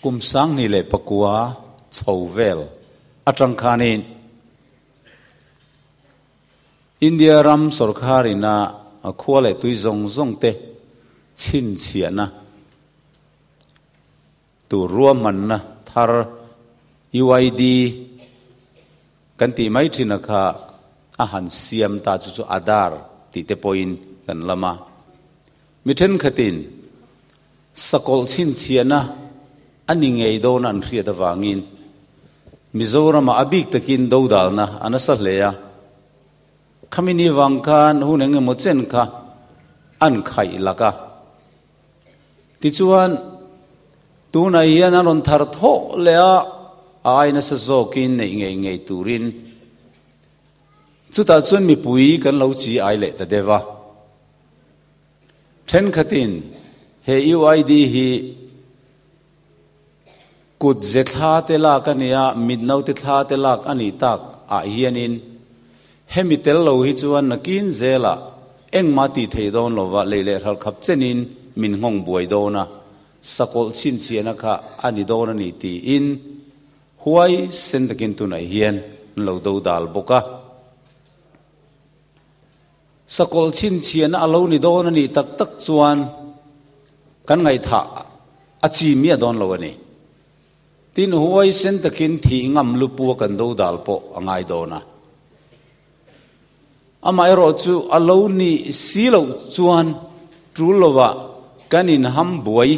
กุมสังนี่เลยปกัวชาวเวลอัตรังคานินอินเดียรัมสุรคารินาขวาเลยตุยซงเตชินเชียนะตัวรวมมันนะทาร์ UID กันตีไม่ทินักอาหารเสียมตาจุอาดาร์ติเตปอยน์กันละมามิเทนขตินสกอลชินเชียนะอันนี้ไงโดนอันเรียดวางินมิโซรามาอบิกตะกินดูดาลนะอันนั้นสักเลยอะขมินีวังกันหูนังเงมเซนค่ะอันไข่ละกะติจวนตูนายนันรอนทาร์ทโอเลยอะไอ้นั่นสะโจกินในไงตูรินสุดท้ายส่วนมีปุยกันเราจีไอเล่แต่เดวะเช่นขัดินเฮยูไอดีฮีกุดเจตาเตลักอันนี้มิดนาวเตลาเตลักอันนี้ตักอาเฮียนินเฮมิเตลเราฮิจวนนักกินเซล่าเอ็งมาติเทดอนเราว่าเลยฮัลขับเจนินมินหงบวยโดนะสกอลชินเชียนะคะอันนี้โดนนี่ตีอินหวยเส้นตะกินตุนไอเฮียนเราดูดาลบกะสกอลชินเชียนอาลูนี่โดนนี่ตักจวนกันไงท่าอาชีมีดอนเราวันนี้ตินหวยเส้นตะกินที่งำลุปัวกันดูดาลปอไงโดนะอามาเอรอจูอาลูนี่สีเหลาจวนจูลวะกันอินฮัมบวย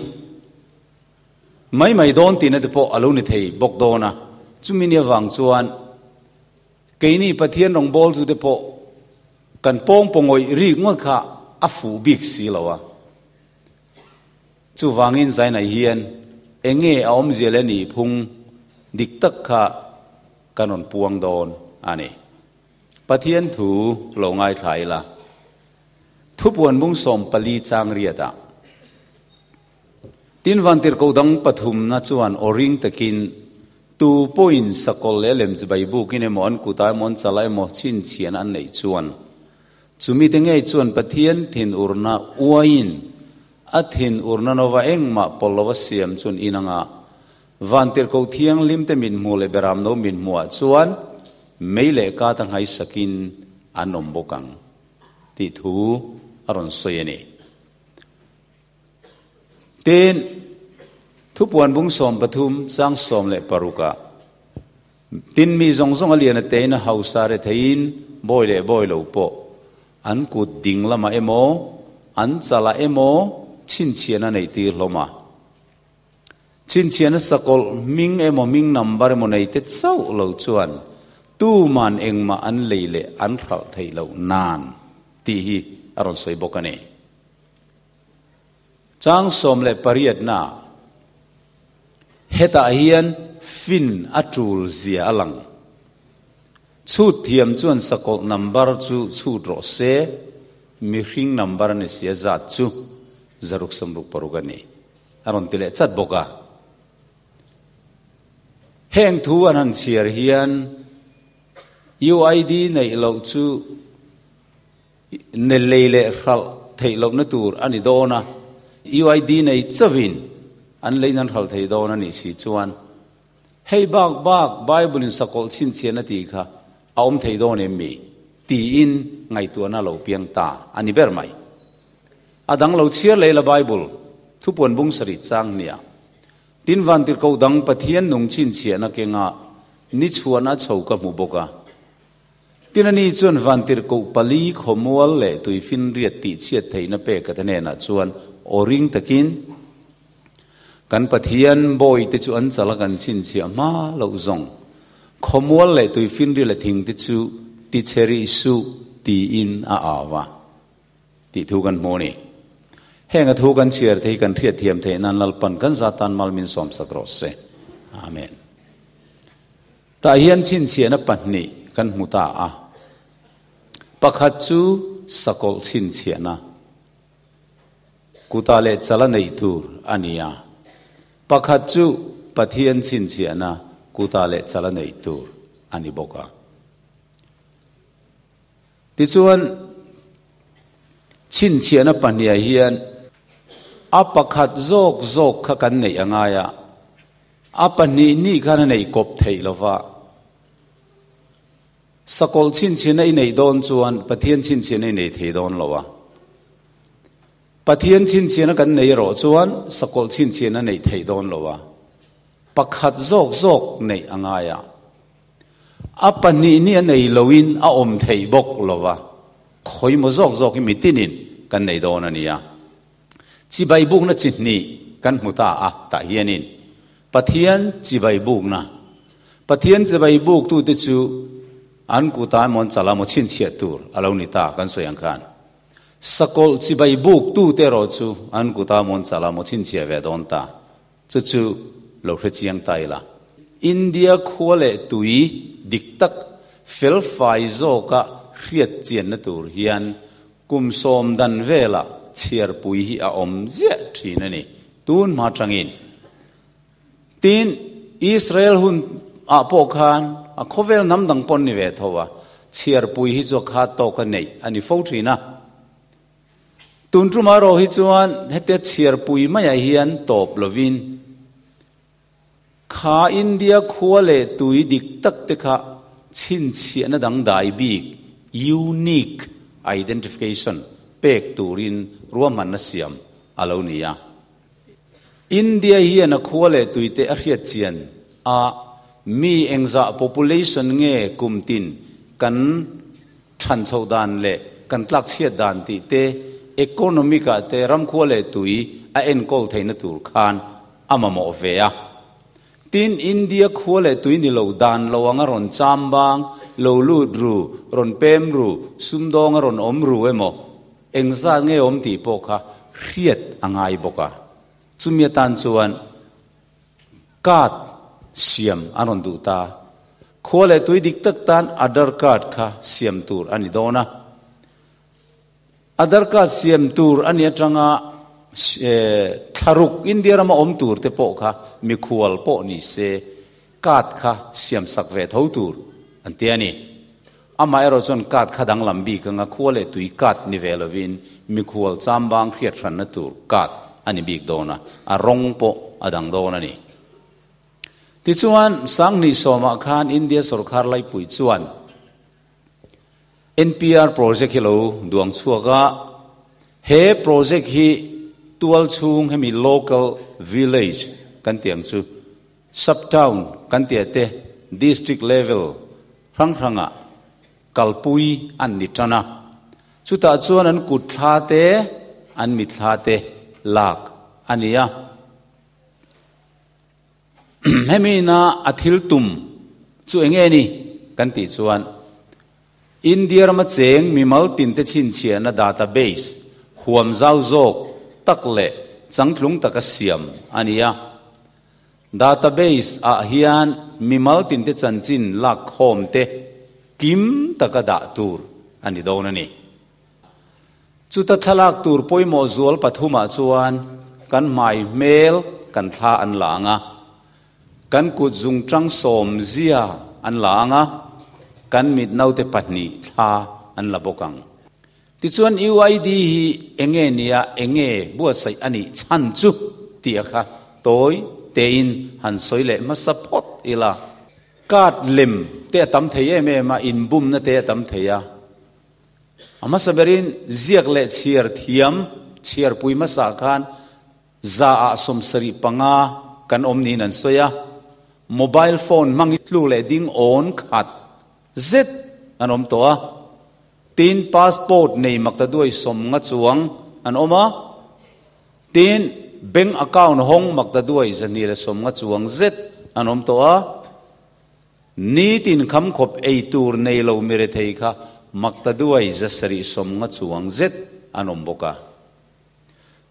ไม่โดนตีนเดปออาลูนี่เทยบกโดนะจุมินีวังจวนเกนี่ปะเทียนรงบอลจูเดปอกันป้องปงอยรีงวดข้าอัฟูบิกสีแล้ววะจูวังอินใจในเฮียนเองเอาอมเจเลนีพุงดิกตักข้ากันนปวงโดนอันนี้ปะเทียนถูลงไงไทยละทุบวันบุ้งสมปลีจางเรียดะตินวันติรกดังปฐุมนัจวนอริงตะกินตูปอยน์สกอลเลเลมส์ใบบุกินมอนกุตายมอนสลายมอชินเชียนอันไหนจวนจุมิตงไงจวนปะเทียนทินอุรนาอวยน์อัทินอุรนานวะเองมาปลวเสียมจวนอินังะวันติรกเทียงลิมเตมินมูเลเบรามโนมินมัวจวนไม่เล็กาตั้งให้สกินอันนมบกังติทูอรอนสวยนี่เต้นทุบวันบุ้งสมปฐุมสร้างสมเละปรุกะตินมีทรงอเลียนเตนเฮาสาร์เทีนบอยเล่บอยลูปอันกุดดิ่งละมาเอโมอันซาลาเอโมชินเชียนในตีลมาชินเชียนสกอลมิงเอโมมิงนัมบาร์โมในเตเศร้าเหล่าจวนตู้มันเองมาอันเล่เล่อันขลังไทยเหล่านานตีฮีอรอนสวยบกันเอจางสมเละปริยัดนาเฮตาเฮียนฟินอัตูลเซียอลังชูเทียมจวนสกอลนัมบาร์ชูโรเซมีริงนัมบาร์เนเซียจัดชูจารุกสมรุกปรุกันนี่อารมณ์ติเลจัดบกะแห่งทูอันหันเชียร์เฮียนUID ในเราชูเนเลเลรัลไทยเราเนตูร์อันนี้โดนะ UID ในเจวินอันเลยนั้นรัลไทยโดนะนี่สิจวนให้บักไบเบิลสกอลชินเชียนตีค่ะเอาไทยโดนเอ็มมีตีอินไงตัวน่าเราเพียงตาอันนี้เบอร์ไม่อาดังเราเชื่อเลยละไบเบิลทุกวันบุ้งสริจังเนี่ยตินวันติเขาดังปะเทียนนุ่งชินเชียนเก่งอ่ะนิชวนาเฉากับมุบกะตินนี่จวนวันติเขาปลีขโมยเล่ตุยฟินเรียดติเชียดไทยนับเปกันเนน่ะจวนอริงตะกินกันปะเทียนบอยติจวนสลักันชินเชียมาเราจงขโมยเล่ตุยฟินเรียดทิ้งติจูติเชริสุตีอินอาวะติทุกันโมนี่แห่งทุกันเชียร์ที่กันเทียดเทียมเทนันลปันกันซาตันมัลมินสอมสักรสเซอาเมนแต่เฮียนชินเชียนปันนี่กันมุตาอาปะขัดจูสกอลชินเชียนะกุตาเลจลานัยตูร์อันนี้อ่ะปะขัดจูปะเทียนชินเชียนะกุตาเลจลานัยตูร์อันนี้บอกว่าที่ส่วนชินเชียนะปัญญาเฮียนอัปขัดโจกขกันในยังไงอะ อาปนีนี่กันในกบไทยละว่าสกอลชินเชียนในโดนจวนปะเทียนชินเชียนในไทยโดนละว่าปะเทียนชินเชียนกันในรอจวนสกอลชินเชียนในไทยโดนละว่าปักขัดโจกในอ่างายอาปนีนี่ในลวินอาอมไทยบกละว่าคอยมาโจกมิตินินกันในโดนนี่ยจีใบบุกนั่นจิตนี่กันมุตาตาเฮียนินปะเทียนจีใบบุกนะปะเทียนจีใบบุกตู้ติจูอันกูตามอนจลามชินเชียตูร์อาลานิตากันสวยงามสกอลจีใบบุกตู้เตโรจูอันกูตามอนจลามชินเชียเวดอนตาจูโลกเจียงไตละอินเดียขัวเลตุยดิกตักเฟลไฟโซกะเรียดเจียนนตูร์เฮียนกุมสมดันเวลาเชียร์ปุยฮีอาอมเจทีนั่นนี่ตูนมาจังอินตีนอิสราเอลหุนอาโปคานอาโคเวลน้ำดังปนนิเวทว่าเชียร์ปุยฮีจวขาโตกันนี่อันนี้ฟูทีนะตุนทรูมาโรฮิจวนเฮตเชียร์ปุยไม่ใหญ่เฮียนตบลวินข้าอินเดียขัวเลตุยดิกตักเตค่ะชินเชียนดังได้บีก unique identification เป็กตูรินรวมมันนเสียมอาลานียอินเดียเฮียนขัวเลตุยเตอเรียเจียนมีเองจะ population เงกุมตินกันชันชาวดานเล่กันตักเชียดานติเต economic เตรำขัวเลตุยเอ็นกอลไทยนตูร์คานอามาโมเฟียตินอินเดียขัวเลตุยนี่เราดานเราวางรอนจามบางเราลูดรูรอนเปมรูซุมดองรอนอมรูเอโมเองจะเงอมตีปกะเรียดอ่างไอปกะจุมีตันจวนกาดเสียมอันนดูตาขัวเลตุยดิกตักตันอัดร์กาดค่ะเสียมตูร์อันนี้โดนะอัดร์กาดเสียมตูร์อันนี้จังทารุกอินเดียรามาอมตูร์เตปกค่ะมีขวลปนี่เซกาดค่ะเสียมสักเวทเอาตูร์อันเตียนี่อามาเอรจนกาดขดังลำบีกังขัวเลตุยกาดนิเวลวินมีขวลจามบางเขียดรันนตูร์กาดอันนี้บีกโดนะอารมณ์ปอดังโดนะนี่ที่ชวนสังนิสมาคานอินเดียสุรคาร์ไลปุยชวน NPR project ฮิโลดวงชัวกะเฮ project ฮีตัวชุงให้มี local village กันเตียงซู sub town กันเตียเต district level ครั้งกัลปุยอันนิจนะชุดตาชวนนั้นกุดท่าเตอันมิท่าเตลากอันนี้ให้มีนาอาทิลตุมช่วยเงี้ยนี่กันติชวนอินเดียมาเจงมีมัลตินเตชินเชียนดัตต้าเบสห่วมเจ้าโจกตักเละจังทลุงตะกเสียมอันนี้ดัตต้าเบสเฮียนมีมัลตินเตจันจินลักโฮมเตกิมตะกดาตูร์อันนี้โดนนี่จุดทลักตูร์ปอยโมซัวลปฐุมาชวนกันหมายเมลกันท่าอันหลังกันกุดจุงจังสมเสียอันหลังกันมิดนาวเตปัตนีท่าอันละบกังที่ส่วน UID เองเนี่ยเองบัวใส่อันนี้ชันจุเตียค่ะโต้ยเตียนหันสวยเละมาสปอตอีละกาดเล็มเตะตำเทียเมมาอินบุมนะเตะตำเทียอามาสเบรินเจียกเละเชียร์เทียมเชียร์ปุยมาสักการซาอาสมสริปังากันอมนีนันสวยโมบายโฟนมังอิตลูเลดิ้งออนขัดเซ็ตอันอมตัวตีนพาสปอร์ตในมักตะด้วยสมงัดสวงอันอมตีนแบงก์อคาวน์ห้องมักตะด้วยจะนี่ละสมงัดสวงเซ็ตอันอมตัวนี่ตินคำขบไอตูร์ในเราเมริเทย์ค่ะมักตะด้วยจะสริสมงัดสวงเซ็ตอันอมบกะ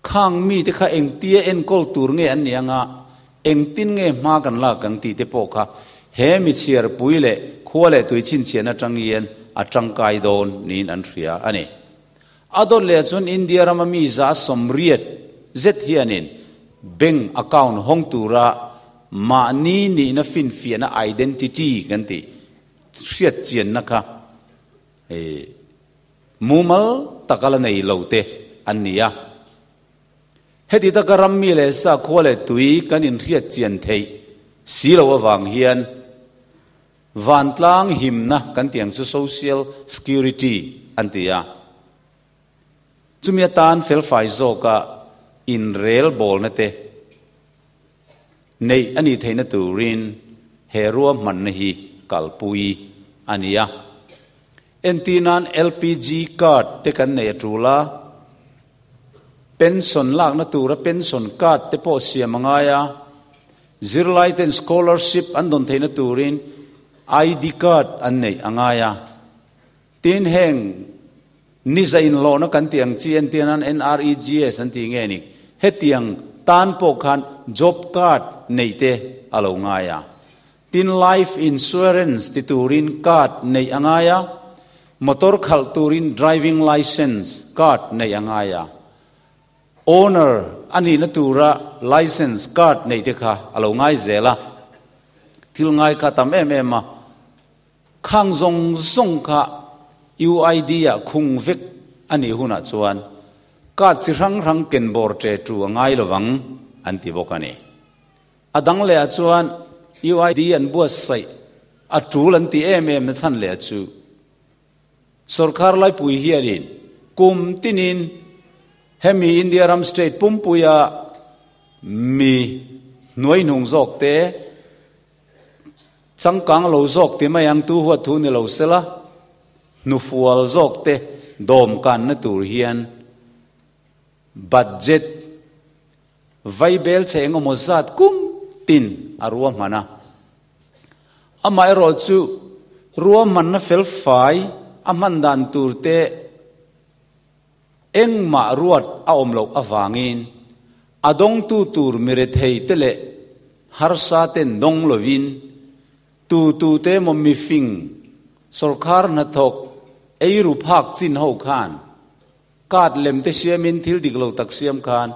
ข้างมีที่ข้าเองเตียเอ็นกอลตูร์เงี้ยอันนี้งะเองตินเงี้ยมากันละกันตีเตปกะเฮมิเชียร์ปุยเล่ขัวเล่ตัวชินเชียนจังเยียนอัจังไกโดนนี่อันเรียอันนี้อดอลเลชวนอินเดียรามีจ้าสมเรียดเจ็ดเฮียนินแบงก์อคาวน์ห้องตูระมานี่นะฟินเฟียนะไอเดนติตี้กันติเรียดเจียนนะคะมูมัลตะกะละในเหลาเตอันนี้เฮติตะกะรัมมีเลสะขัวเล่ตุยกันอินเรียดเจียนเทย silo awang hian van tlang him na kan tiang chu social security antia chumia tan fel fai zo ka in rel bol na te nei ani theina turin heruam man na hi kalpui ania entinan LPG card te kan nei trula pension lak na tura pension card te po siamangaya zirlai ten scholarship andon theina turin ID card an nei angaya tin heng niza in lo na kan tiang chi entinan NREGS an ti nge ni hetiang tan po khan job card nei te alo ngaya tin life insurance ti turin card nei angaya motor khal turin driving license card nei angaya owner ani na tura license card nei te kha alo ngai zela til ngai kha tam em ma khang zong zong kha UID ya khung vek ani huna chuan ka chi rang rang ken bor tre tu ngai lowang anti bokani adang le chuan UID an buas sai atul anti em na chan le chu sarkar lai pui hiarin kum tinin hemi India ram state pumpuya mi noi nung zok te changkang lo zok te mayang tu huat thu ni lo sela nu fual zok te dom kan na tur hian budget vaibel cheng omozat kum tin arwa mana amai ro chu ruam man na fel fai aman dan tur te eng ma ruat a omlo awangin adong tu tur mire thei tele har sa ten dong lovin tu te mommi fing sarkar na thok eiru phak chin ho khan kat lem te siamin thil diklo tak siam khan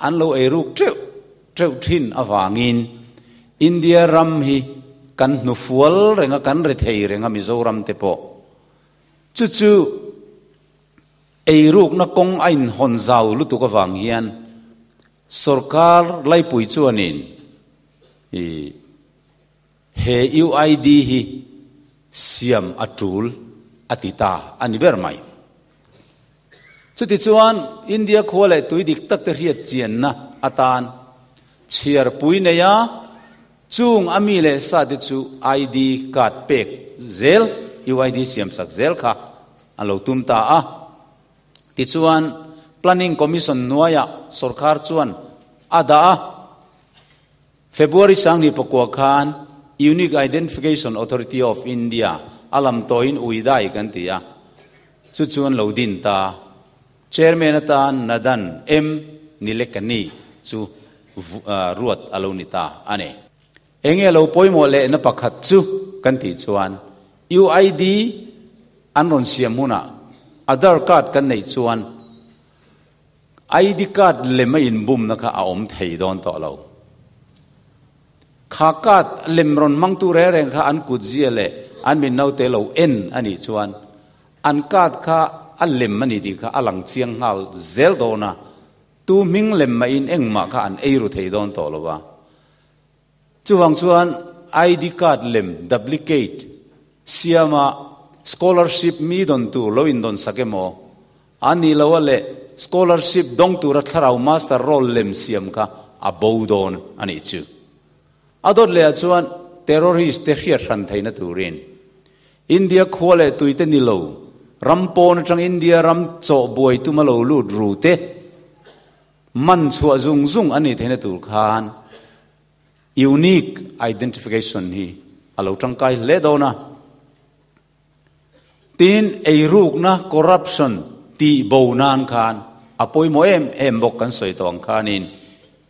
an lo eiruk treu thin awangin India ram hi kan nu fual renga kan re thei renga Mizoram te po chu eiruk na kong ain hon zau lu tu ka wang hian sarkar lai pui chuanin he UID hi siam atul atita ani ber mai chuti chuan India khole tuidik tak te riat chian na atan chiar pui ne ya chung ami le sa de chu ID card pek zel UID siam sak zel kha alo tum ta a ti chuan planning commission nuaya sarkar chuan ada February sangni pakwa khan Unique Identification Authority of India alam toin uidai kan tia chu chuan lo din ta chairman ta nadan m nilekani chu ruat alonita ane enge lo poimo le na pakhat chu kan ti chuan UID anron siamuna Aadhaar card kan nei chuan ID card lema in bum na kha aom thei don to lo khakat lemron mangtu re reng kha an kut ziale an min nau te lo en ani chuan an kat kha alem mani di kha alang chiang hal zel dona tu ming lem ma in engma kha an eiru thei don to lo wa chuwang chuan ID card lem duplicate siama scholarship mi don tu lo in don sakemo ani lawale scholarship dong tu ra tharau master role lem siam kha abodon ani chu adot le chuan terrorist te hiat ran thaina turin India khole tuite nilo rampon tang India ram cho boi tu malo lu rute man chua zung zung ani thaina tur khan unique identification hi alo tang kai le dona tin eiruk na corruption ti bonan khan apoi mo em bok kan soi tong khanin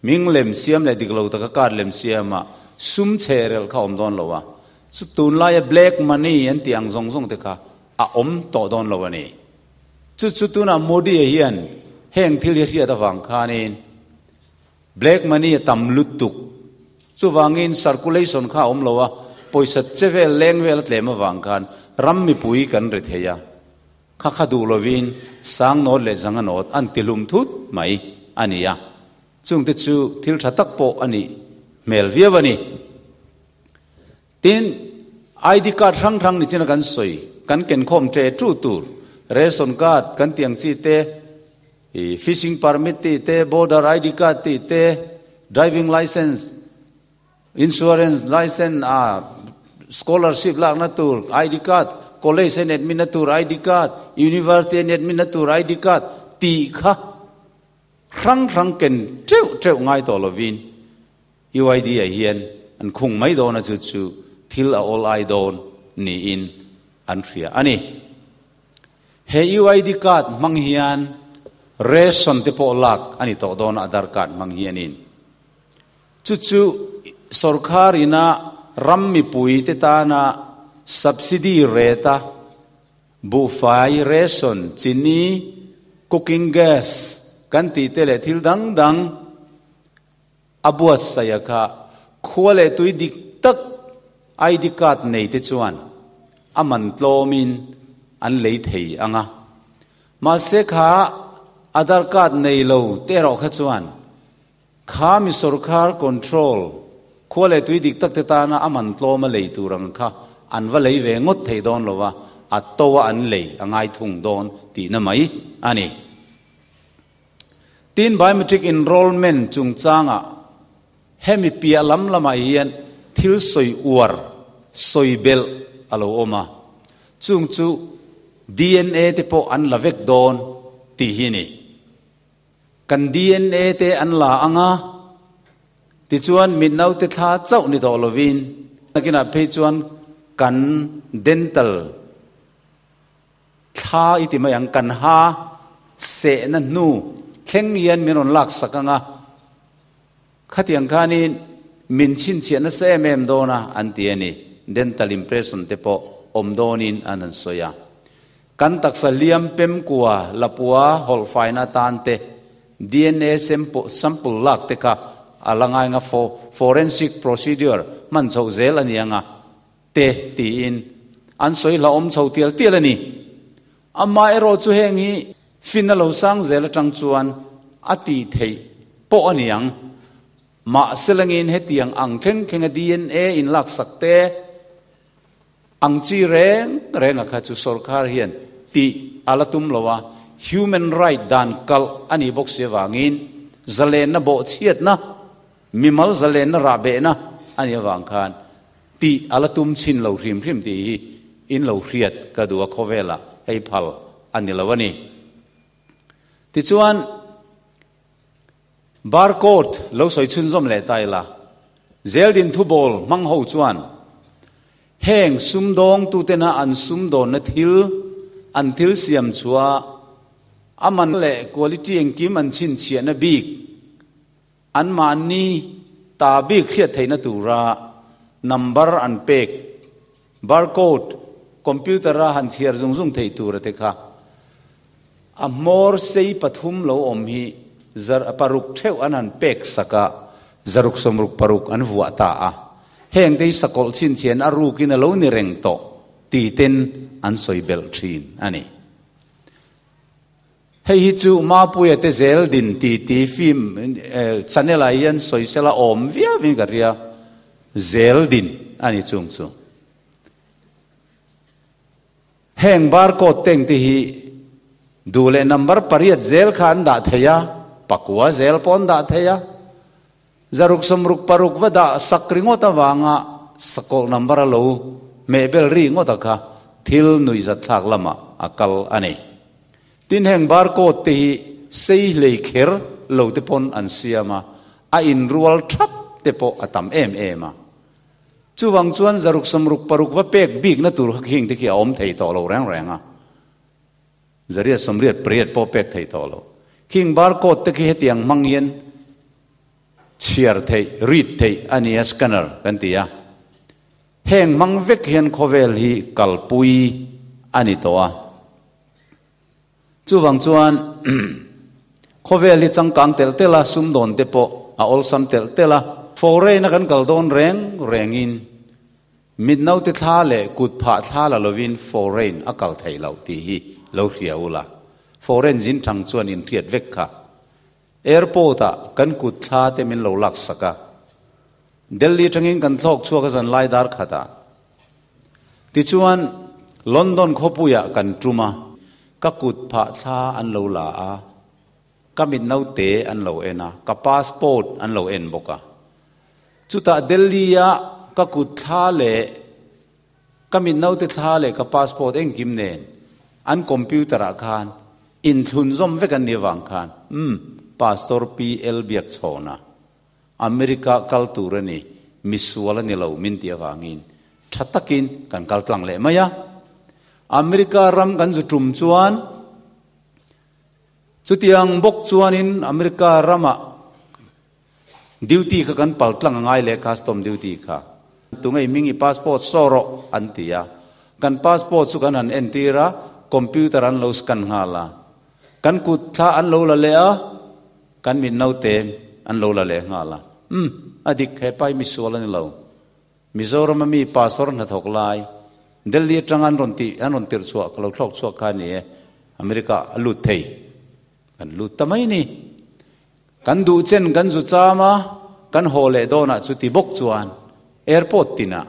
minglem siam le diklo ta ka lem siama sum cherel kha om don lowa su tun la black money an tiang zong zong te kha a om to don lowa ni chu tu na modi hian heng thil hi ta wang khanin black money tam lutuk chu wangin circulation kha om lowa poisa chevel lengvel tlema wang khan rammi pui kan re theya kha kha du lovin sang no le janga not an tilum thut mai ania chung te chu thil thatak po ani mel viawani tin ID card rang ni china kan soi kan ken khom tre tu tur ration card kan tiang chi te fishing permit te border ID card te driving license insurance license scholarship lak na tur ID card college and admin na tur ID card university and admin na tur ID card ti kha rang ken treu ngai to lovin UID a hian an khung mai do na chu thil a all I don ni in an ria ani he UID card mang hian ration te po lak ani to don Aadhaar card mang hian in chu sarkar ina rammi pui te ta na subsidy rate bu fai ration chini cooking gas kan ti te le thil dang abuat sayaka khwale tui dik tak ID card nei te chuan aman tlomin an lei thei anga ma se kha Aadhaar card nei lo te ro kha chuan kha mi sarkar control khwale tui dik tak te ta na aman tloma lei turang kha an va lei ve ngot thei don lowa attowa an lei angai thung don ti na mai ani tin biometric enrollment chung changa hemi pia lam hian thil soi uar soi bel alo oma chung chu DNA te po an lavek don ti hini kan DNA te an la anga ti chuan min nau te tha chau ni to lovin nakina pe chuan kan dental tha iti mayang kan ha se na nu thleng yan minon lak sakanga khatiang khanin min chin chian na se mem dona antiani dental impression te po omdonin anan soya kan taksa liam pem kuwa lapua hol faina tante DNA sample lak te ka alangai nga forensic procedure man chho zel anianga te ti in an soi la om chho tial ani amma ero chu hengi finalo sang zel tang chuan ati thei po aniang ma selangin hetiang ang theng DNA in lak sakte ang chi reng kha chu sarkar hian ti alatum lowa human right dan kal ani bok se wangin zalen na bo chiat na mimal zalen na rabe na ani wang khan ti alatum chin lo hrim ti in lo hriat ka duwa khovela hei phal ani lawani ti chuan barcode lo soi chun zom le taila zeldin thu bol mang ho chuan heng sumdong tu tena an sumdon na thil siam chua aman le quality engkim an chin chia na big an man ni ta big khiat theina tura number an pek barcode computer ra han chiar zung thei tura te kha a mor sei pathum lo om hi zar paruk theu anan pek saka zaruk somruk paruk an vuwa ta a heng dei sakol chin chen aru kin lo ni reng to ti ten an soi bel thin ani hei hi chu ma puya te zel din ti film channel a yan soi sela om via vin garia zel din ani chung chu heng bar ko teng ti hi dule number pariat zel khan da thaya pakwa zel pon da thaya zaruk somruk paruk wada sakringo ta wanga sakol number lo mebel ri ngota kha thil nui za thak lama akal ani tin heng bar ko ti sei lekher lo te pon an siama a in rual thap te po atam em chuwang chuan zaruk somruk paruk wa pek big na tur hing te ki om thei to lo reng a zaria somriat priat po pek thei to lo king bar ko te ki hetiang mangyen chiar thei read thei ania scanner kan tia heng mang vek hian khovel hi kalpui ani to a chuwang chuan khovel hi changkang tel sumdon te po a ol sam tel foreign na kan kal don rengin midnau te tha le kut pha tha la lovin foreign akal thei lo ti hi lo hriaula foreign jin thang chuan in thiat vek kha airport a kan kut tha te min lo lak saka Delhi tangin kan thlok chuak zan lai dar khata ti chuan London khopuya kan truma ka kut pha tha an lo la a ka mit nau te an lo ena ka passport an lo en boka chuta Delhi ya ka kut tha le ka mit nau te tha le ka passport eng kim nen an computer a khan in thun zom ve kan ni wang khan pastor PL biak chona America kalturani misuala ni lo min tia wangin thatakin kan kaltlang le maya America ram kan zu tum chuan chutiang bok chuanin America rama duty ka kan paltlang ngai le custom duty kha tungai mingi passport soro antia kan passport chu kan an entira computer an lo scan ngala kan kut tha an lo la le a kan min nau te an lo la le ngala adik khe pai mi suala ni lo Mizoram mi passport na thok lai Delhi tangan ronti an ron tir chuak lo thlok chuak kha ni America alut thei kan lut tamai ni kan du chen kan zu chama kan hole dona chuti bok chuan airport tina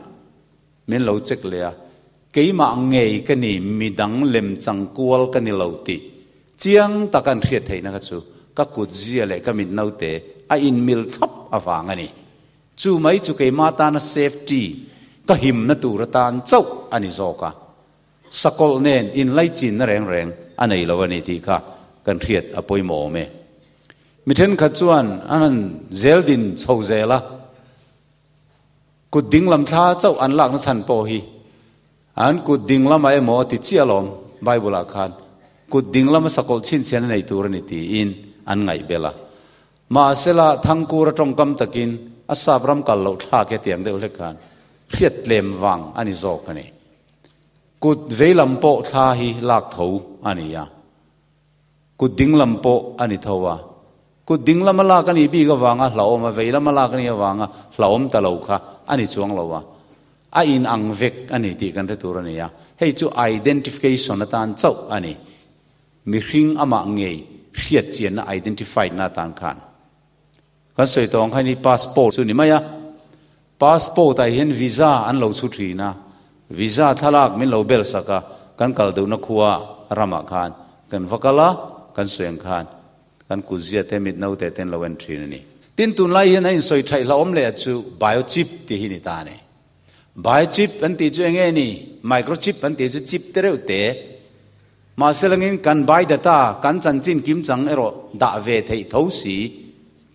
min lo chek le a keima ngei kani midang lem changkual kani lo ti chiang takan hriat theina ka chu ka kut zia le ka mit nau te a in mil thap awangani chu mai chu keima ta na safety ka him na turatan chau ani zoka sakol nen in lai chin na reng reng anei lawani ti kha kan hriat apoi mo me mithen kha chuan anan zeldin chho zela kut dinglam tha chau an lak na chan po hi an kut dinglam ai mo ti chialom bible khan kut dinglam sakol chin chen nei turani ti in an ngai bela ma sela thangkur tong kam takin asabram kal lo tha ke tiang de le khan hriat lem wang ani zok ani kut veilam po tha hi lak tho ani ya kut dinglam po ani thowa kut dinglam la kan i bi ga wanga hlaoma veilam la kan i wanga hlaom ta lo kha ani chuang lowa a in ang vek ani ti kan re tur ani ya hei chu identification atan chau ani mi hring ama ngei hriat chian na identify na tan khan kan soi tong khani passport chu ni maya passport ai hen visa an lo chu thina visa thalak min lo bel saka kan kal do na khuwa rama khan kan vakala kan soeng khan kan kuzia te mit nau te ten lo en thin ni tin tun lai hen in soi thai la om le chu biochip ti hi ni ta ne biochip an ti chu enge ni microchip an ti chu chip te reu te ma selangin kan bai data kan chan chin kim chang ero da ve thei tho si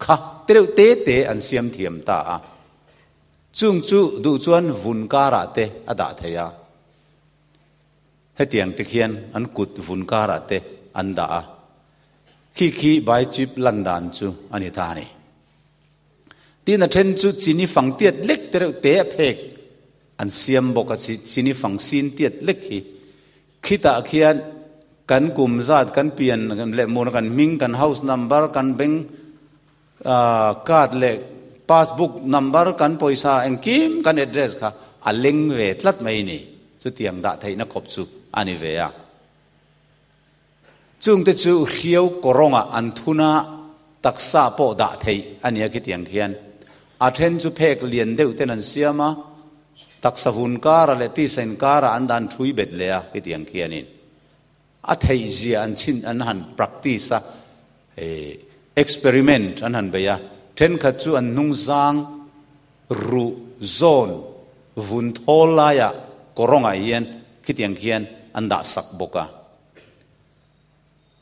kha te reu te te an siam thiam ta a chung chu du chuan vun kara te ada theya hetiang te khian an kut vun kara te an da a khi bai chip landan chu ani ta ni tin a then chu chini phang tiat lek te reu te phek an siam boka chini phang sin tiat lek hi khita khian kan kum zat kan pian kan le mon kan ming kan house number kan bank card le passbook number kan poisa engkim kan address kha aleng ve tlat mai ni chu tiang da theina khop chu ani ve ya chung te chu hiau koronga an thuna taksa po da thei ania ki tiang khian a then chu phek lian deu ten an siama taksa hun kara le ti sen kara an dan thui bet le a ki tiang khianin a thei zia an chin an han practice experiment an han beya then kha chu an nung zang ru zone vun tholaya koronga yen kitiang khian an da sak boka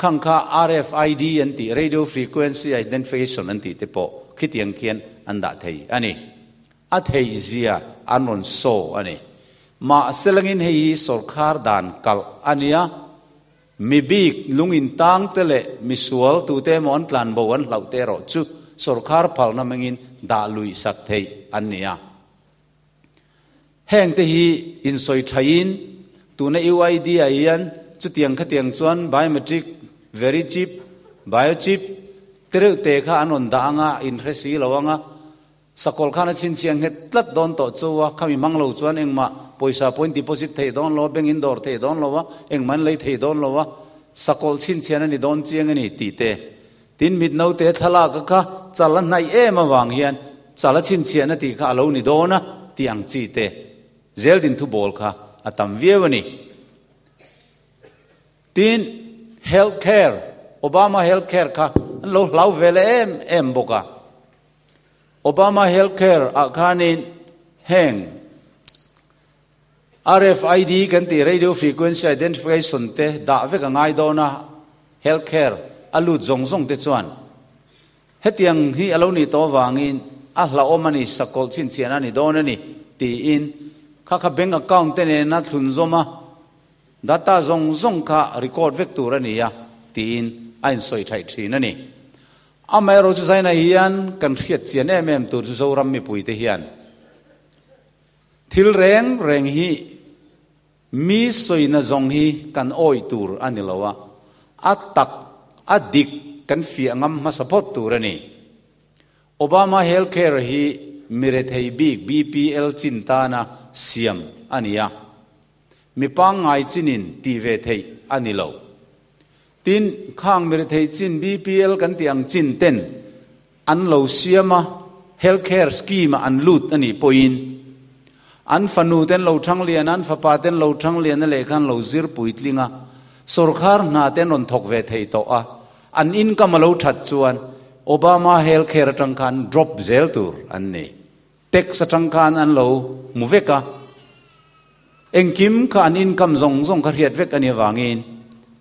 khangkha RFID anti radio frequency identification anti te po kitiang khian an da thei ani a thei zia anon so ani ma selangin hei sarkar dan kal ania mibik lungin tang tele misual tu te mon tlan bowan laute ro chu sarkar palna mangin da lui sak thei ania heng te hi in soi thain tu na UID aian chu tiang kha tiang chuan biometric very cheap biochip tere te kha anon da anga in resi lawanga sakol khana chin chiang het tlat don to chuwa khami manglo chuan engma poisa point deposit thei don lo bank in dor thei don lowa engman lei thei don lowa sakol chin chian ani don chiang ani ti te tin mit no te thala ka kha chalan nai e ma wang hian sala chin chia na ti kha alo ni do na ti ang chi te zel din thu bol kha atam viewani tin healthcare Obama healthcare kha lo lau vele em boka Obama healthcare akhanin heng RFID kan ti radio frequency identification te da ve ka ngai do na healthcare alu zong te chuan hetiang hi alo ni to wangin a hla omani sakol chin chian ani do na ni ti in kha bank account te ne na thun zoma data zong kha record vek tur ani ya ti in ain soi thai thin ani amai ro chu zaina hian kan khiat chian em tur chu zoram mi pui te hian thil reng hi mi soi na zong hi kan oi tur ani lawa atak adik kan fi angam ma support tur ani Obama healthcare hi mire thei big BPL chinta na siam ania mi pang ngai chinin ti ve thei ani lo tin khang mire thei chin BPL kan tiang chin ten an lo siama healthcare scheme an lut ani poin an fanu ten lo thang lian an fapa ten lo thang lian le khan lo zir puitlinga sarkar na ten on thok ve thei to a an income lo that chuan Obama healthcare tangkan drop zel tur an ni tax tangkan an lo muveka engkim ka an income zong ka riat vek ani wangin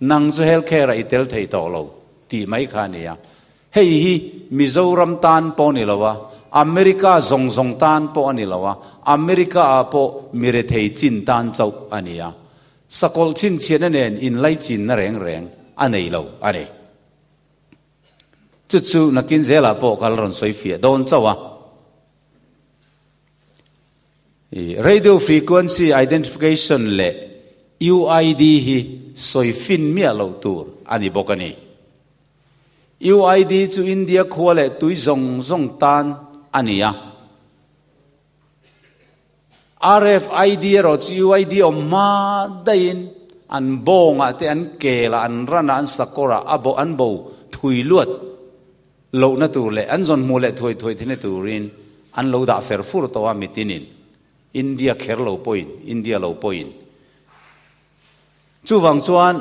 nang zu healthcare itel thei to lo ti mai kha ni ya hei hi Mizoram tan po ni lawa America zong tan po ani lawa America a po mire thei chin tan chau ani ya sakol chin chen nen in lai chin na reng anei lo ani chu nakin zela po kalron soi fia don chawa radio frequency identification le UID hi soi fin mi alo tur ani bokani UID chu India khole tui zong tan ania RFID ro chu UID ma dain an bonga te an kela an rana an sakora abo an bo thui luat lo na tur le an zon mu le thoi thine turin an lo da fer fur to wa mitinin India kher lo point India lo point chu wang chuan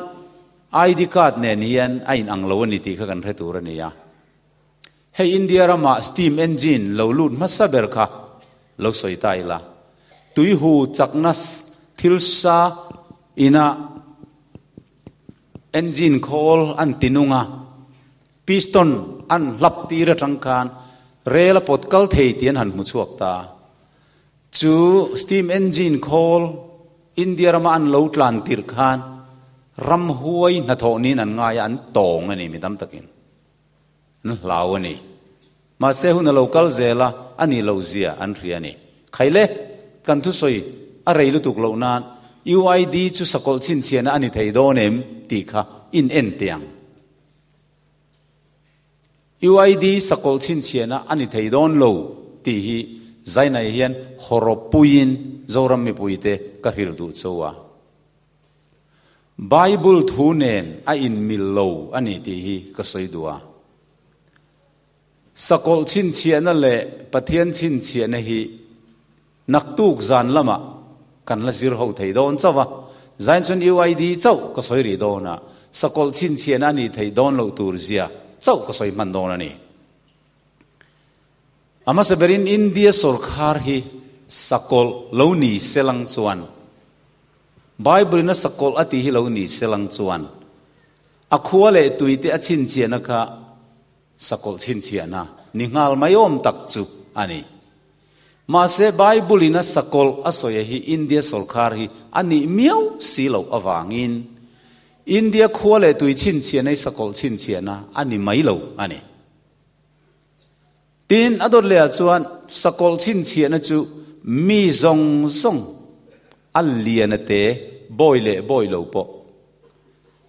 ID card ne nian ain ang lo ni ti kha kan re tur ani ya hey India rama steam engine lo lut ma saber kha lo soi tai la tui hu chaknas thilsa ina engine call an tinunga piston an lap tira tangkan rela potkal thei tian han mu chuak ta chu steam engine call India rama an lo tlan tir khan ram huai na tho ni nan nga ya an tong ani mi dam takin an hlaw ani ma se hun local zela ani lo zia an riani khaile kan thu soi a reilu tuk lo nan UID chu sakol chin chiana ani thei do nem ti kha in en tiang UID sakol chin chiana ani thei don lo ti hi zaina hian horopuin zoram mi puite ka hil du chowa Bible thu nen a in mil lo ani ti hi ka soi duwa sakol chin chiana le pathian chin chiana hi naktuk zan lama kan la zir ho thei don chawa zain chun UID chau ka soi ri do na sakol chin chiana ni thei don lo tur zia chau ka soi man don ani ama saberin India sarkar hi sakol lo ni selang chuan Bible na sakol ati hi lo ni selang chuan akhuale tuite a chin chiana kha sakol chin chiana ningal mayom tak chu ani ma se Bible ina sakol asoya hi India sarkar hi ani miau silo awangin India khuale tui chin chiana sakol chin chiana ani mailo ani tin ador le chuan sakol chin chiana chu mi zong alianate boile boilo po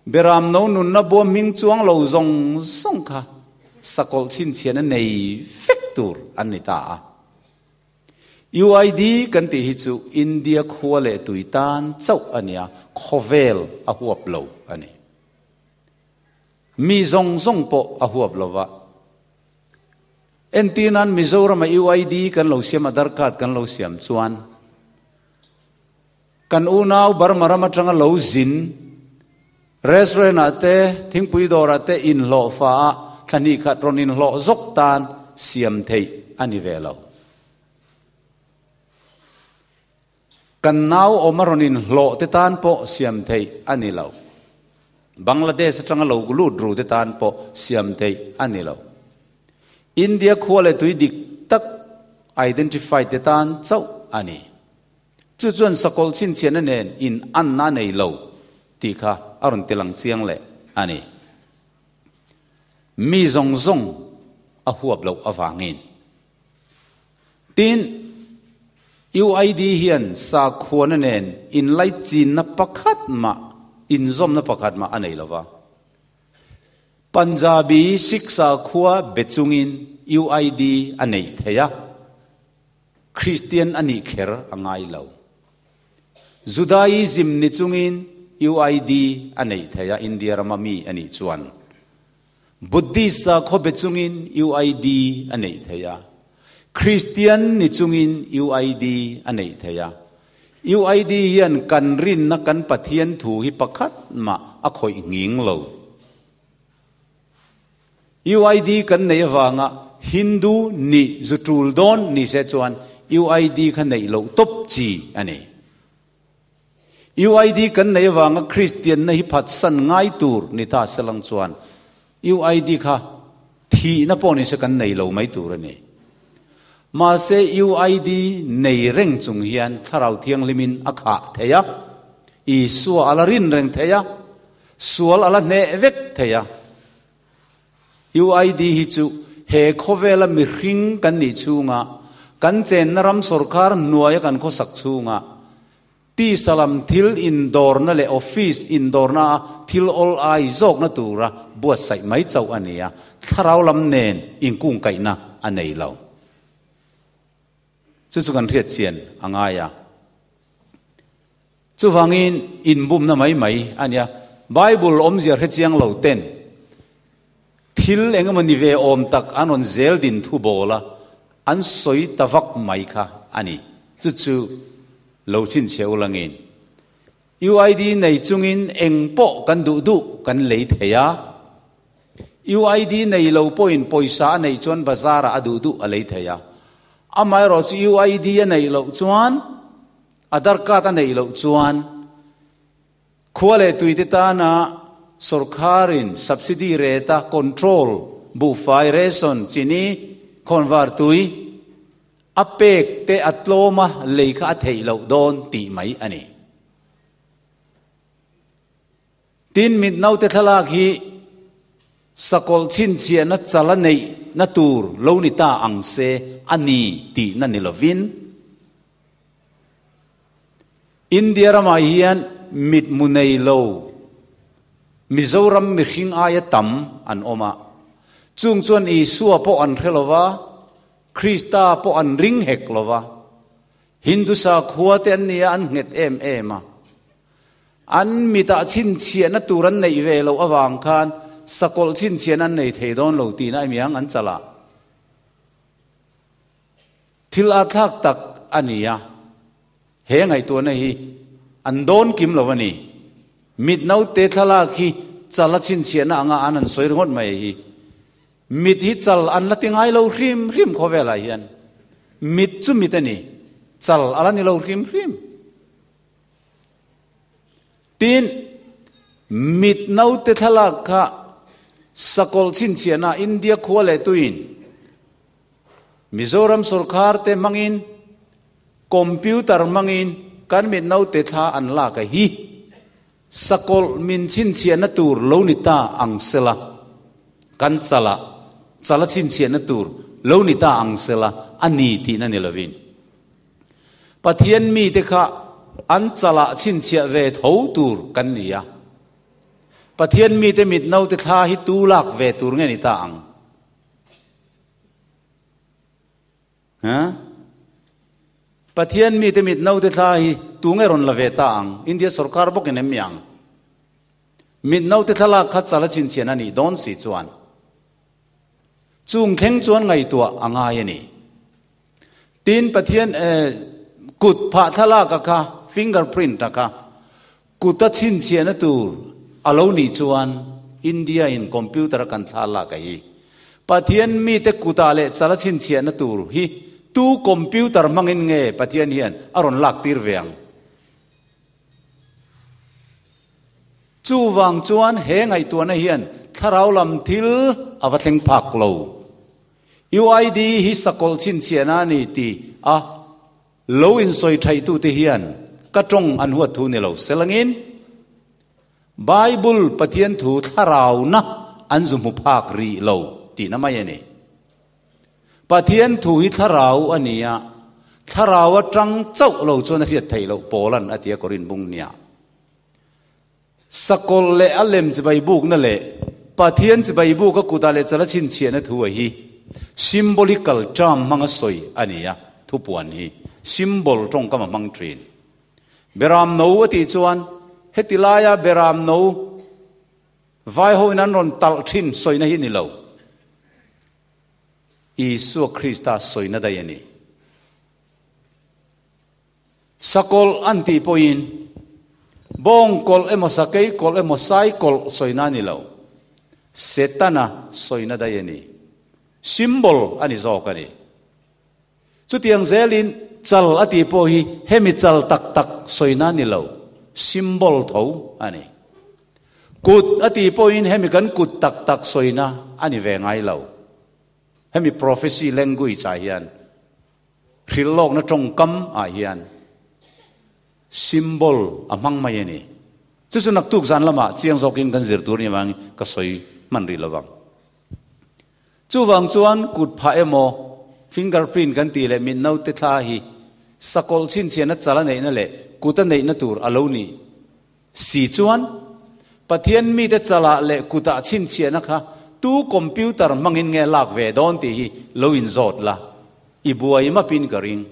beram no nun na bo ming chuang lo zong kha sakol chin chiana nei factor anita UID kan ti hi chu India khuale tuitan chau ania khovel a huap lo ani mi zong po a huap lova en tinan Mizoram UID kan lo siam Aadhaar card kan lo siam chuan kan unaw barmarama tanga lo zin restaurant ate thingpui dor ate in lo fa thani khat ron in lo zok tan siam thei ani velo kan naw omaron in lo te tan po siam thei ani lo Bangladesh tanga lo gulu dru te tan po siam thei ani lo India khwale tui dik tak identify te tan chau ani chu chuan sakol chin chian nen in an na nei lo ti kha aron tilang chiang le ani mi zong zong a huap lo awangin tin UID hian sa khona nen in lai chin na pakhat ma in zom na pakhat ma anei lova Punjabi Sikha khua bechungin UID anei theya Christian ani kher angai lo Judaism ni chungin UID anei theya India ramami ani chuan Buddhist kho bechungin UID anei theya Christian ni chungin UID anei theya UID hian kan rin na kan pathian thu hi pakhat ma a khoi nging lo UID kan nei wanga Hindu ni zutul don ni se chuan UID khan nei lo top chi ani UID kan nei wanga Christian na hi phat san ngai tur ni ta selang chuan UID kha thi na poni se kan nei lo mai tur ani ma se UID nei reng chung hian tharau thiang limin akha theya I suwa alarin reng theya sual ala ne vek theya UID hi chu he khovela mi hring kan ni chunga kan chen naram sarkar nuaya kan kho sak chunga ti salam thil indoor na le office indoor na thil all ai zok na tura buat sai mai chau ania tharau lam nen ingkung kai na anei lo chu kan riat chian angaya chu wangin in bum na mai ania Bible om zia he chiang lo ten thil engamani ve om tak anon zel din thu bola an soi tawak mai kha ani chu lo chin cheu langin UID nei chungin engpo kan du kan lei theya UID nei lo point poisa nei chon bazara adu a lei theya amai ro chu UID nei lo chuan Aadhaar card nei lo chuan khwale tuite ta na Sarkarin subsidy rate control bu fai reson chini convert tui apek te atloma leikha thei lo don ti mai ani tin mit nau te thalak hi sakol chin chia na chala nei na tur lo ni ta ang se ani ti na ni lovin India rama hian mit munei lo Mizoram mi hring aya tam an oma chung chuan I suwa po an hrelowa Krista po an ring hek lova Hindu sa khuate an nia an nget ema an mita chin chia na turan nei ve lo awang khan sakol chin chia an nei thei don lo ti na miang an chala thil a thak tak ania he ngai to na hi an don kim lovani mit nau te thala khi chala chin chia na anga anan soi ngot mai hi mit hi chal an latingai lo rim khovela hian mit chu mitani chal alani lo rim tin mit nau te thala kha sakol chin chia na India khwale tuin Mizoram sarkar te mangin computer mangin kan mit nau te tha an la ka hi sakol min chin chia na tur lo ni ta ang sela kan chala chin chia na tur lo ni ta ang sela ani ti na ni lovin pathian mi te kha an chala chin chia ve tho tur kan nia pathian mi te mit nau te tha hi tu lak ve tur nge ni ta ang ha pathian mi te mit nau te tha hi tu nge ron la ve ta ang India sarkar bok enem yang mit nau te thala kha chala chin chen ani don si chuan chung theng chuan ngai tua angai ani tin pathian kut pha thala ka kha fingerprint ta kha kuta chin chiana tur alo ni chuan India in computer kan thala ka hi pathian mi te kuta le chala chin chiana tur hi tu computer mangin nge pathian hian aron lak tir veang chu wang chuan he ngai tua na hian tharau lam thil awatheng phak lo UID hi sakol chin chiana ni ti a lo in soi thai tu te hian ka tong an huat thu ni lo selangin Bible pathian thu tharau na an zum hu phak ri lo ti na mai ani pathian thu hi tharau ania tharau atang chau lo chuan a riat thai lo polan atia korin bung nia sakol le alem chibai buk na le pathian chibai buk ka kuta le chala chin chiana thu hi symbolical term manga soi ania thu puan hi symbol tong kama mang trin beram no ati chuan hetilaya beram no vai ho nan ron tal thin soi na hi ni lo Isu Krista soi na dai ani sakol anti poin bong kol emosakei kol emosai kol soi na ni lo setana soi na dai ani symbol ani zo ka ni chu tiang zelin chal ati po hi hemi chal tak tak soina ni lo symbol tho ani kut ati po in hemi kan kut tak tak soina ani ve ngai lo hemi prophecy language a hian thrilok na tong kam a hian symbol amang mai ani chu chu nak tuk zan lama chiang zokin kan zir tur ni wang ka soi man ri lawang chu wang chuan kut pha emo fingerprint kan ti le min no te tha hi sakol chin chiana chala nei na le kuta nei na tur aloni si chuan pathian mi te chala le kuta chin chiana kha tu computer mangin nge lak ve don ti hi loin zot la ibuai ma pin karing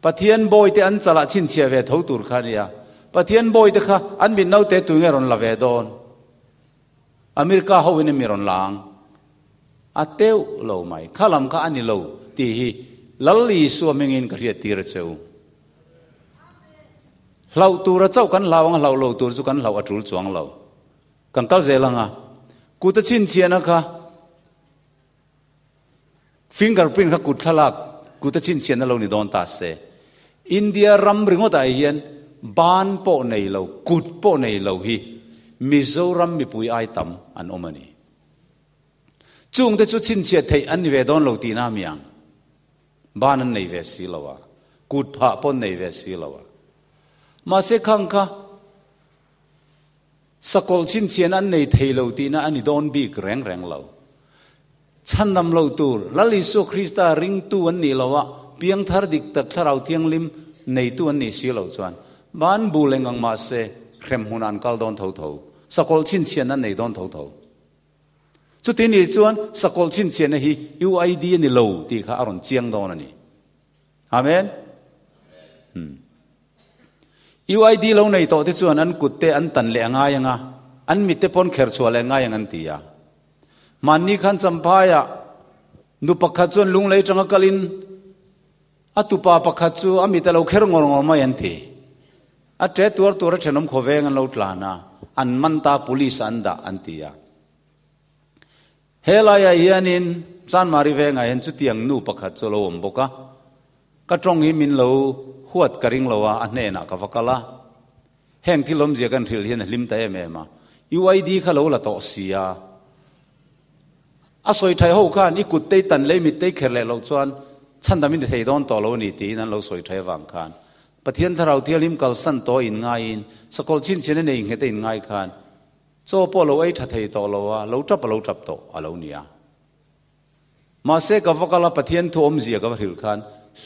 pathian boy te an chala chin chia ve tho tur kha nia pathian boy te kha an min no te tu nge ron la ve don America ho in miron lang ateu lo mai khalam ka ani lo ti hi lalli suamengin ka riat tir cheu lau tura chau kan lawang lau lo tur chu kan lau atul chuang lo kan kal zelanga kuta chin chiana kha fingerprint kha kut thalak kuta chin chiana lo ni don ta se India ram ringo ta hian ban po nei lo kut po nei lo hi Mizoram mi pui ai tam an omani chung te chu chin chia thei an ve don lo ti na miang ban an nei ve si lawa kut pha pon nei ve si lawa ma se khang kha sakol chin chian an nei thei lo ti na ani don bi reng reng lo chan nam lo tur lali su Krista ring tu an ni lawa piang thar dik tak tharau thiang lim nei tu an ni si lo chuan ban bu lengang ma se khrem hunan kal don tho tho sakol chin chian an nei don tho tho chu tin ni chuan sakol chin chian na hi UID ni lo ti kha aron chiang don ani amen UID lo nei to te chuan an kutte an tan le anga yanga an mi te pon kher chua le nga yang an tia manni khan champaya nu pakha chuan lung lei tanga kalin atupa pakha chu ami te lo kher ngor ngor ma yan thi a tre tur tur thenom khoveng an lo tlana an manta police anda an tia helaya hianin chan mari venga hen chu tiang nu pakha chu lo om boka ka tong hi min lo huat karing lowa ane na ka vakala heng thilom je kan thil hian lim ta em ma UID kha lo la to sia a soi thai ho khan i kut te tan le mi te kher le lo chuan chan da min thei don to lo ni ti nan lo soi thai wang khan pathian tharau thialim kal san to in nga in sakol chin chen nei nge te in ngai khan cho po lo ai tha thei to lo wa lo tap to alo nia ma se ka vakala pathian thu om zia ka hil khan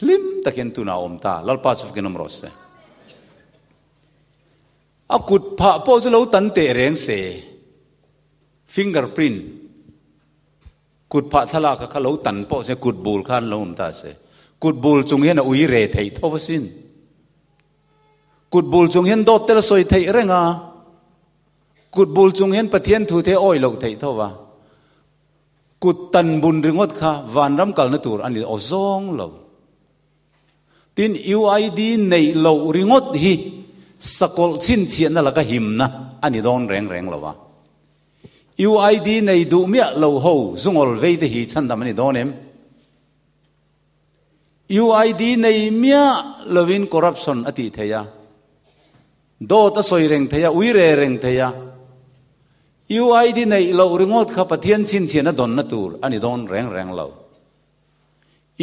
lim taken tu na om ta lal pa suf kenom ros se akut pha po zu lo tan te reng se fingerprint kut pha thala ka khalo tan po se kut bul khan lo om ta se kut bul chung hian ui re thei thowasin kut bul chung hian dot tel soi thei renga kut bul chung hian pathian thu the oi lo thei thowa cụt tần bùn ringot kha van ram kal na tur ani ozong lo tin UID nei lo ringot hi sakol chin chian na laka him na ani don reng reng lo wa UID nei du mia lo ho zungol ve te hi chan dam ani don em UID nei mia lovin corruption ati theya do ta soi reng theya ui re reng theya UID nei lo ringot kha pathian chin chian na don na tur ani don reng reng lo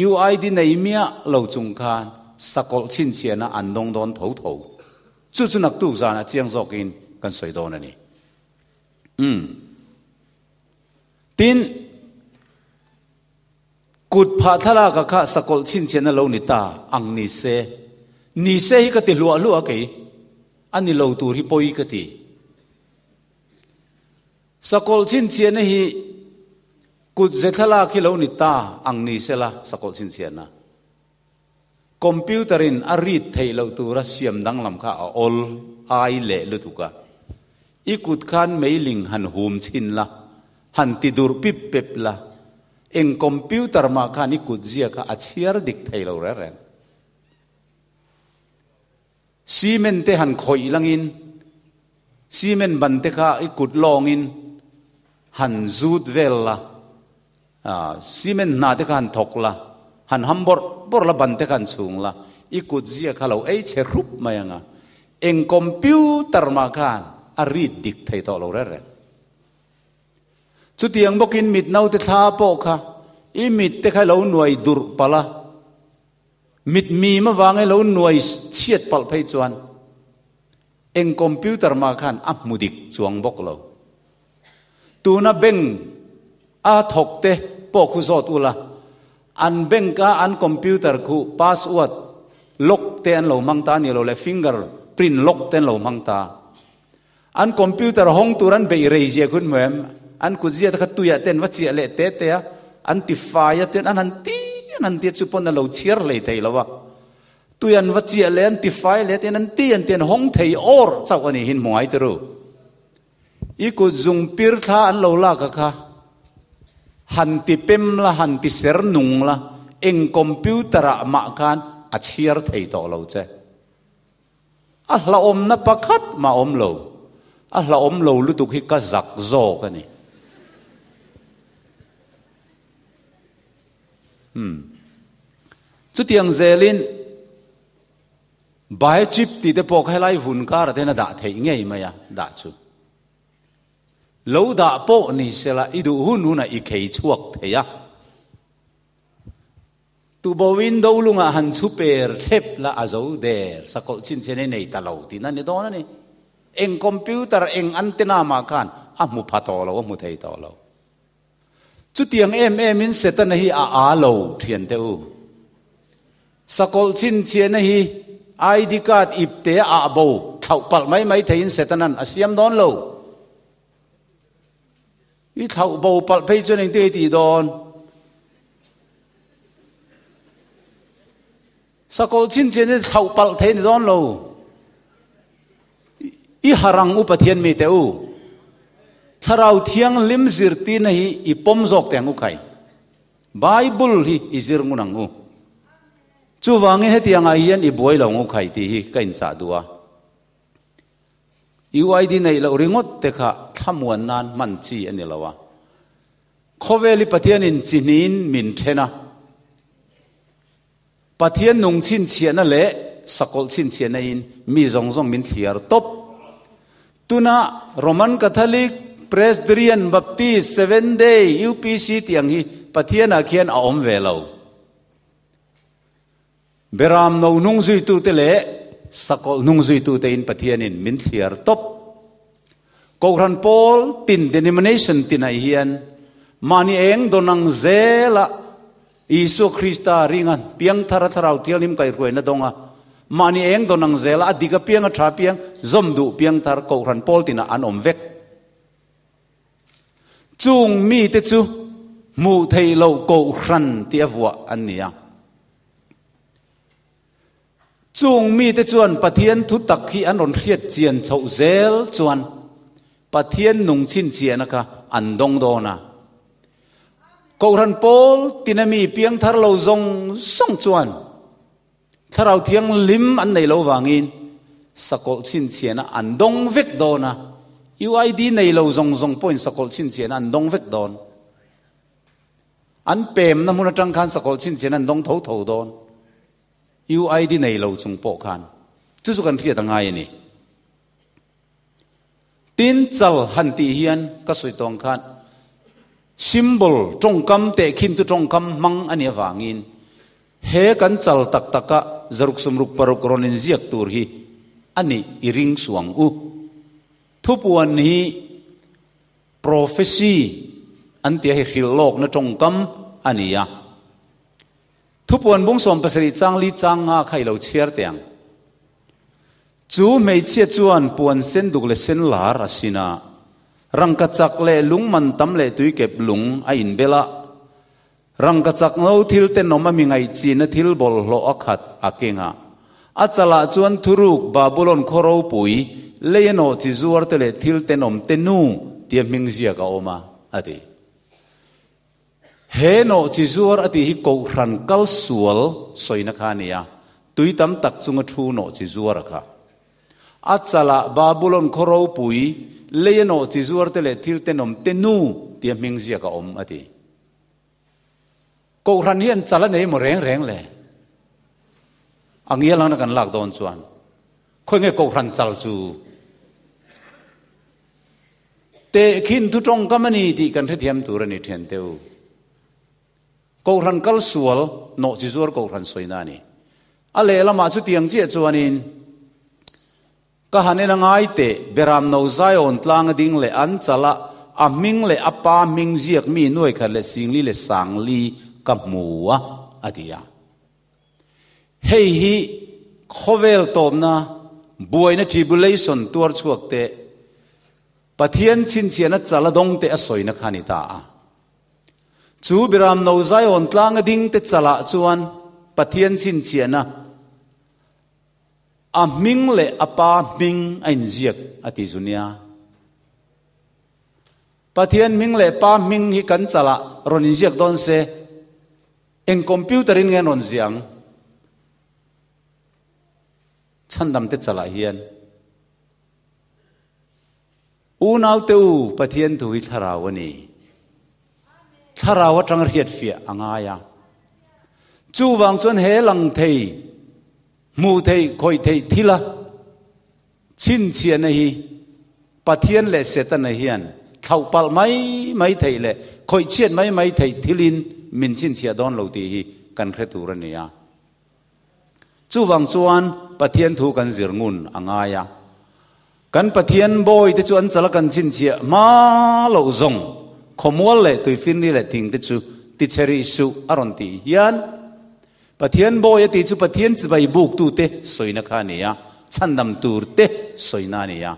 UID nei mia lo chung khan sakol chin chian na an dong don tho tho chu chu nak tu za na chiang zokin kan soi don ani tin cụt phá thala ka kha sakol chin chian na lo ni ta ang ni se hi ka ti lua lua ke ani lo tur hi poi ka ti sakol chin chian na hi cụt je thala ki lo ni ta ang ni se la sakol chin chian na computer in a read thei lo tur a siam dang lam kha a ol ai le lu tu ka i cụt khan mailing han hum chin la han ti dur pip pep la eng computer ma khan i cụt zia ka achiar dik thei lo re re cement te han khoi langin cement ban te kha i cụt long in han zut vel la cement na te khan thok la han hambor bor la ban te khan chung la i cụt zia kha lo ei che rup mayanga eng computer ma khan a read dik thei to lo re re chu tiang bokin mit nau te tha po kha i mit te kha lo nuai dur pala mit mi ma wange lo nuai chiat pal phei chuan eng computer ma khan a mudik chuang bok lo tuna beng a thok te po khu zot ula an beng ka an computer khu password lock te an lo mang ta ni lo le finger print lock ten lo mang ta an computer hong turan be erase kun mem an ku zia ta tuya ten wa chia le te te an ti fa ya ten an ti chu pon na lo chiar le thei lawa tuyan wa chia le an ti fa le ten an ti an ten hong thei or chau ani hin moai te ro i ku zung pir tha an lo la ka kha han ti pem la han ti ser nung la eng computer a ma khan a chiar thei to lo che a hla om na pakhat ma om lo a hla om lo lu tuk hi ka zak zo ka ni chu tiang zelin bai chip ti te pok helai vun kar te na da thei ngei maya da chu lo da po ni sela idu hunu na i khei chuak theya tu bo window lunga han chu per thep la azo der sakol chin chen nei ta lo ti na ni don ni eng computer eng antenna ma khan a mu phato lo mu thei to lo chu tiang em in setan hi a lo thian te u sakol chin chen hi ID card ip te a bo thau pal mai thein setanan asiam don lo i thau bo pal phei chen eng te ti don sakol chin chen thau pal thein don lo i harang u pathian mi te u tharau thiang lim zir ti na hi i pom jok teng u khai bible hi izir ngunang u chu wangin he tiang a hian i boi lo ngu khai ti hi kain cha duwa UID nei lo ringot te kha thamuan nan man chi ani lawa khoweli pathian in chinin min thena pathian nung chin chiana le sakol chin chiana in mi zong zong min thiar top tuna Roman Catholic Presbyterian Baptist 7 Day UPC tiang hi pathian a khian a om ve lo beram no nung zui tu te le sakol nung zui tu te in pathian in min thiar top Koran Paul tin denomination tin a hian mani eng donang zela Isu Krista ringan piang thara tharau thialim kai roi na donga mani eng donang zela adiga piang a tha piang zom du piang thar Koran Paul tin an om vek chung mi te chu mu thei lo Koran ti avwa an nia chung mi te chuan pathian thu tak hi an ron hriat chian chho zel chuan pathian nung chin chian ka an dong do na câu ran Paul tinami piang thar lo zong song chuan tharau thiang lim an nei lo wangin sakol chin chiana an dong vek dona UID nei lo zong point sakol chin chiana an dong vek don an pem na mun atang khan sakol chin chiana an dong tho don UID nei lo chung po khan chu chu kan thia tangai ni tin chal han ti hian ka soi tong khan symbol trong kam te khin tu trong kam mang ani wangin he kan chal tak taka zaruk sumruk paruk ronin ziak tur hi ani iring suang u thupuan hi prophecy antia hi khilok na trong kam ania thupuan bung som pasari chang li chang nga khailo chiar tiang chu mei che chuan puan sen duk le sen lar asina rangkachak le lungman tam le tui kep lung a in bela rangkachak no thil te noma mi ngai chi na thil bol lo akhat akenga achala chuan thuruk babulon khoro pui leino ti zuar te le thil te nom te nu ti ming zia ka oma ati he no chi zuar ati hi ko ran kal sual soina khania tui tam tak chunga thu no chi zuar kha achala babulon khoro pui leino chi zuar te le thil te nom te nu ti ming zia ka om ati ko ran hian chala nei mo reng le angia lang na kan lak don chuan khoi nge ko ran chal chu te khin tu tong kamani ti kan the thiam tur ani then teu ko ran kal sual no chi zuar ko ran soina ni ale lama chu tiang che chuanin ka hanen ngai te beram no zion tlang ding le an chala aming le apa ming ziak mi nuai khat le singli le sangli kamuwa atia hei hi khovel tomna buaina tribulation tur chuak te pathian chin chiana chala dong te asoina khani ta chu beram no zion tlang ding te chala chuan pathian chin chiana a ming le apa ming ain ziak ati zunia pathian ming le pa ming hi kan chala ron ziak don se en computer in ngan on ziang chandam te chala hian unau te u pathian tu hi tharawani tharawa tang riat fia angaya chu wang chuan he lang thei mu thei khoi thei thila chin chian hi pathian le setan hian thaupal mai thei le khoi chian mai thei thilin min chin chia don lo ti hi kan khre tur ania chu wang chuan pathian thu kan zirngun angaya kan pathian boy te chuan chala kan chin chia ma lo zong khomol le tui fin ni le ting te chu ti cheri su aron ti hian pathian boy ti chu pathian chibai buk tu te soina khania chandam tur te soina nia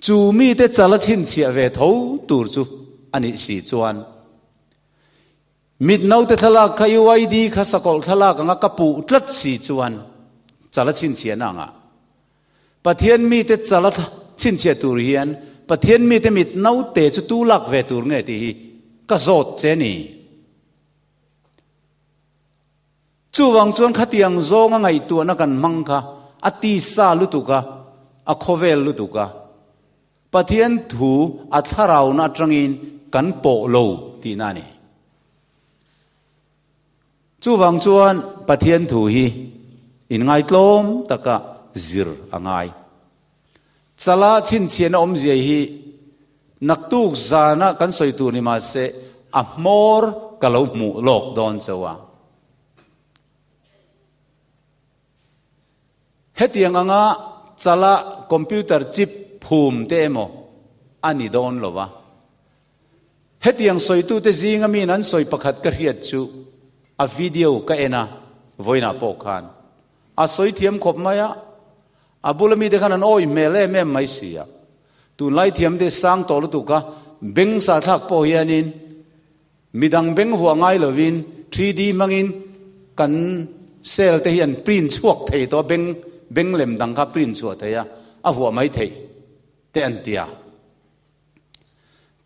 chu mi te chala chin chia ve tho tur chu ani si chuan mit nau te thala khayu ID kha sakol thala ka kapu tlat si chuan chala chin chia na nga pathian mi te chala chin chia tur hian pathian mi te mit nau te chu tu lak ve tur nge ti hi ka zot che ni chu wang chuan khatiang zonga ngai tu na kan mang kha ati sa lutuka a khovel lutuka pathian thu atharau na trangin kan po lo ti na ni chu wang chuan pathian thu hi in ngai tlom taka zir angai chala chin chian om je hi naktuk zana kan soi tu ni ma se a mor kalo mu lok don chawa hetiang anga chala computer chip phum te mo ani don lowa hetiang soi tu te zinga mi nan soi pakhat ka riat chu a video ka ena voina po khan a soi thiam khop maya abulami de khanan oi mele mem mai sia tu lai thiam de sang tol tu ka beng sa thak po hianin midang beng huwa ngai lovin 3D mangin kan sel te hian print chuak thei to beng lem dang ka print chuak theya a huwa mai thei te antia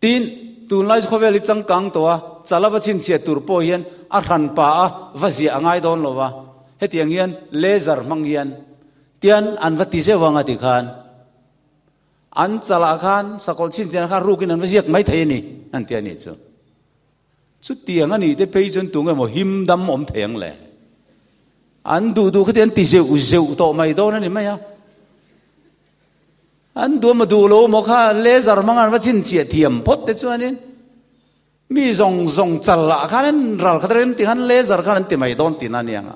tin tu lai khoweli changkang to chalava chin chia turpo hian a ran pa a vazi angai don lova hetiang hian laser mangian tian an vati se wanga ti khan an chala khan sakol chin chen khan rukin an vaziak mai thei ni an tian ni chu tiang ani te pei chun tunga mo him dam om theng le an du khatian ti zeu to mai do na ni mai a an du ma du lo mo kha laser mangan va chin chia thiam phot te chuanin mi zong chala khan ral khatren ti han laser khan ti mai don ti na nianga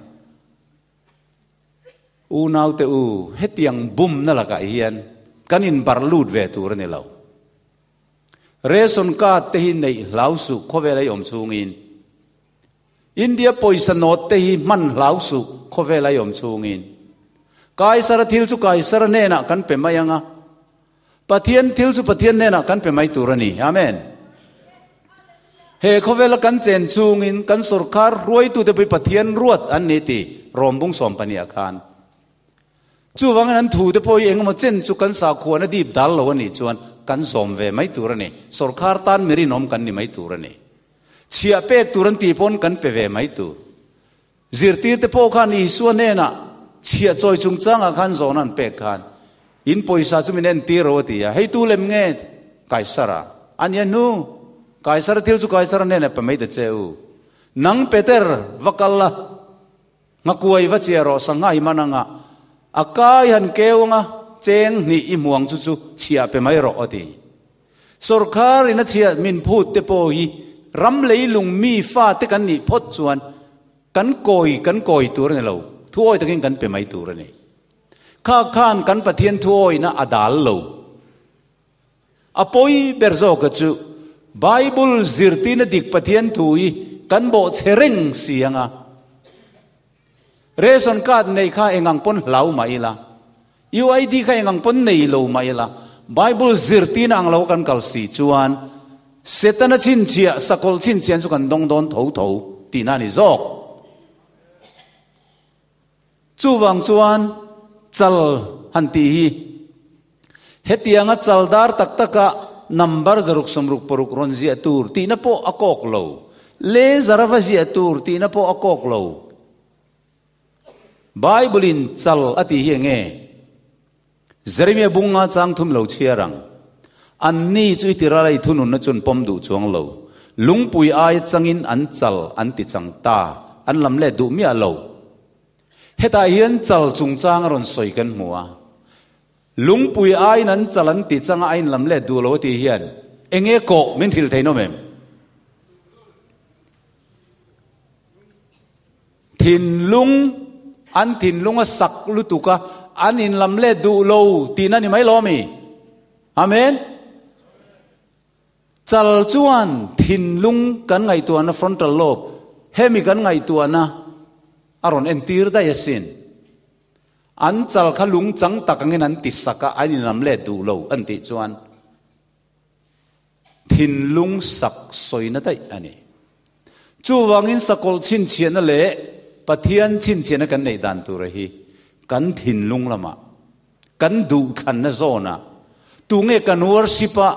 u nau te u hetiang bum na la ka hian kanin barlut ve tur ni lo reson ka te hi nei lau su khove lai om chungin India poisa not te hi man lau su khove lai om chungin kai sara thil chu kai sara ne na kan pe mayanga pathian thil chu pathian ne na kan pe mai turani amen he khove la kan chen chungin kan sarkar ruai tu te pe pathian ruat an ni ti rombung som pani akhan chu wang an thu te poi engmo chen chu kan sa khuana dip dal lo ni chuan kan som ve mai turani sarkar tan meri nom kan ni mai turani chia pek turan ti pon kan pe ve mai tu zirtir te po khan i su ne na chia choi chung chang a khan zon an pek khan in poisa chu minen ti ro ti ya hei tu lem nge kaisara ania nu kaisara til chu kaisara ne na pe mai de cheu nang peter vakalla ngakuai va chiaro sangai mananga akai han keunga cheng ni imuang chu chu chia pe mai ro ati sarkar ina chia min phut te po hi ram lei lung mi fa te kan ni phot chuan kan koi tur ne lo thuoi takin kan pe mai tur ne kha khan kan pathian thuoi na adal lo apoi berzo ka chu bible zirti na dik pathian thui kan bo chereng sianga reson card nei kha engang pon lau mai la uid kha engang pon nei lo mai la bible zirti na ang lo kan kal si chuan setana chin chia sakol chin chen chu kan dong don tho ti na ni zok chu wang chuan chal han ti hi hetianga chaldar tak taka number zaruk samruk poruk ron zia tur ti na po akok lo le zarawa zia tur ti na po akok lo bible in chal ati hi nge Jeremia bunga chang thum lo chiarang an ni chu tiralai thunun na chun pom du chuang lo lungpui ai changin an chal an ti chang ta an lam le du mi alo heta hian chal chung chang ron soi kan hmuwa lungpui ai nan chalan ti changa ain lam le du lo ti hian enge ko min thil theino mem thin lung a sak lutuka an in lam le du lo ti na ni mai lo mi amen chal chuan thin lung kan ngai tu na frontal lobe hemi kan ngai tu na aron entir da yasin an chal kha lung chang takangin an ti saka an in lam le du lo an ti chuan thin lung sak soina dai ani chu wangin sakol chin chian na le pathian chin chian kan nei dan tu rahi kan thin lung lama kan du khan na zona tu nge kan worshipa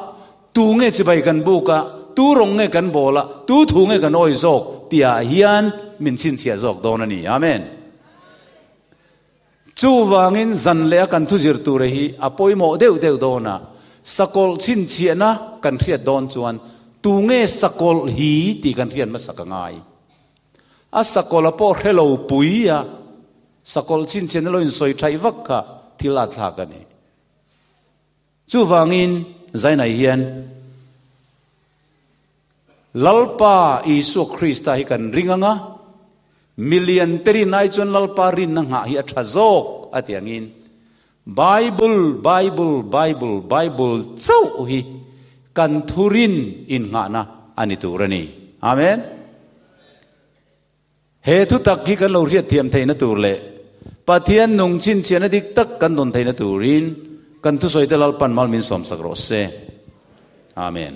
tu nge chibai kan buka tu rong nge kan bola tu thu nge kan oi zok tia hian min chin chia zok don ani amen chu wangin zan le kan thu jir tu rahi apoi mo deu dona sakol chin chiana kan riat don chuan tu nge sakol hi ti kan rian ma sakangai a sakol apo hello puia sakol chin chen lo in soi thai vak kha thila thla ka ni chu wangin zaina hian lalpa isu krista hi kan ringanga million teri nai chon lalpa rin na nga hi athazok atiangin bible chau hi kan thurin in nga na ani turani amen he thu tak hi kan lo riat thiam theina tur le pathian nung chin chian dik tak kan don theina turin kan thu soi te lalpan mal min som sakro se amen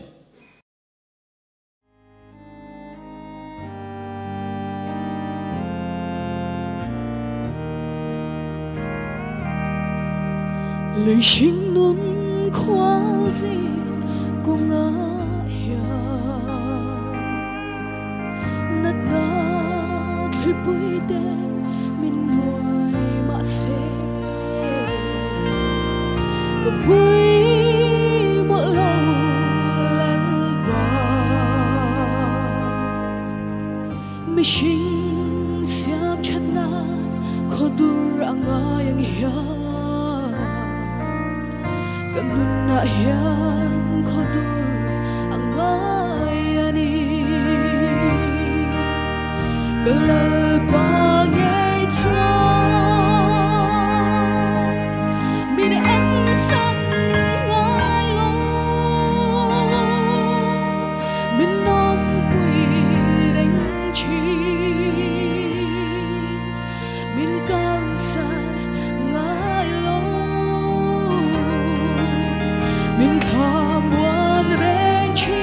lời xin luôn khoan gì cũng ngã tên mình ngồi mà sẽ có vui một lâu lăn bờ mi sinh siam chát na khó dur angay ang hiyan kanun na hiyan khó dur angay ani kalal pa ngay chua min em san ngay lo min nom quy đánh chi min can san ngay lo min tham buồn rèn chi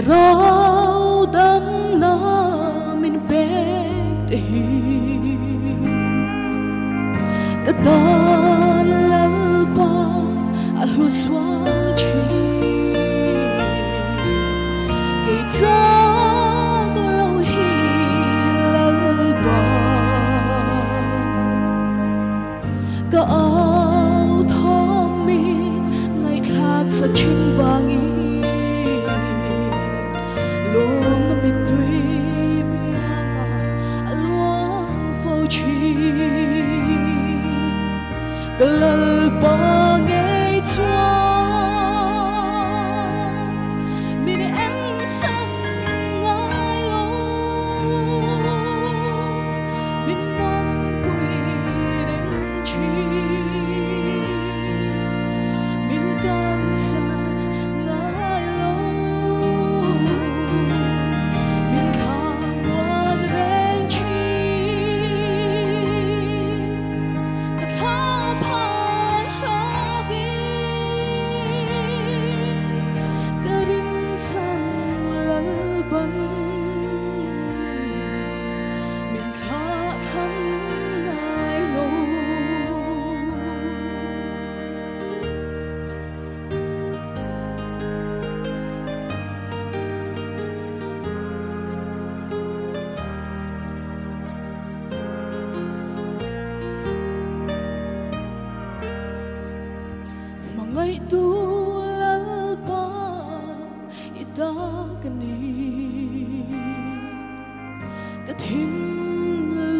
rau đam na min bek te hi ta tan lal pa al hu swang chi ke cha lo hi lal pa ka au thom mi ngày khác sa chin vangi luôn mi tuy bianga along phô chi kalal pa ngay chua min em san ngay lo min nom quy đánh chi min can san ngay lo ngày tu lal pa ita kani kathin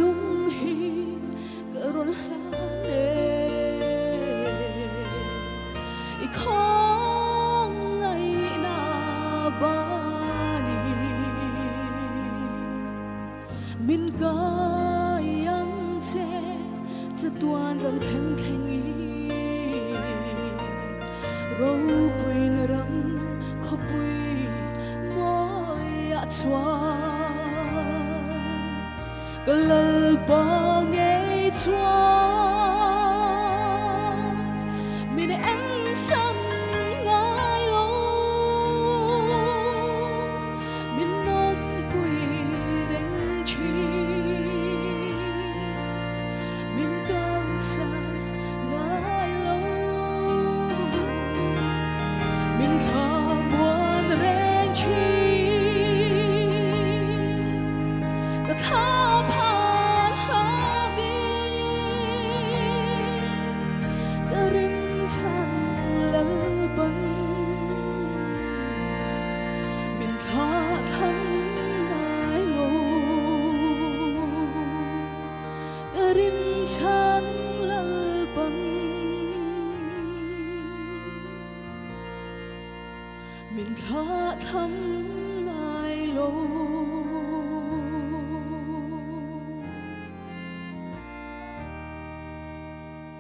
lung hi karon hane I khong ngày na bani min kayam che chatuan ram theng thengi râu bùi nơ râm khó bùi môi ạ choa cơ lơ bò nghe choa mình em sân ngay lo mình nom bùi đánh chi mình can sa ngay lo min tham buồn rèn chi ta tha phan ha vi ta rin chan lal ban min tha tham nai lo ta rin chan lal ban mình khá thắm ngài lâu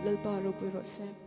lal pa ro pi ro se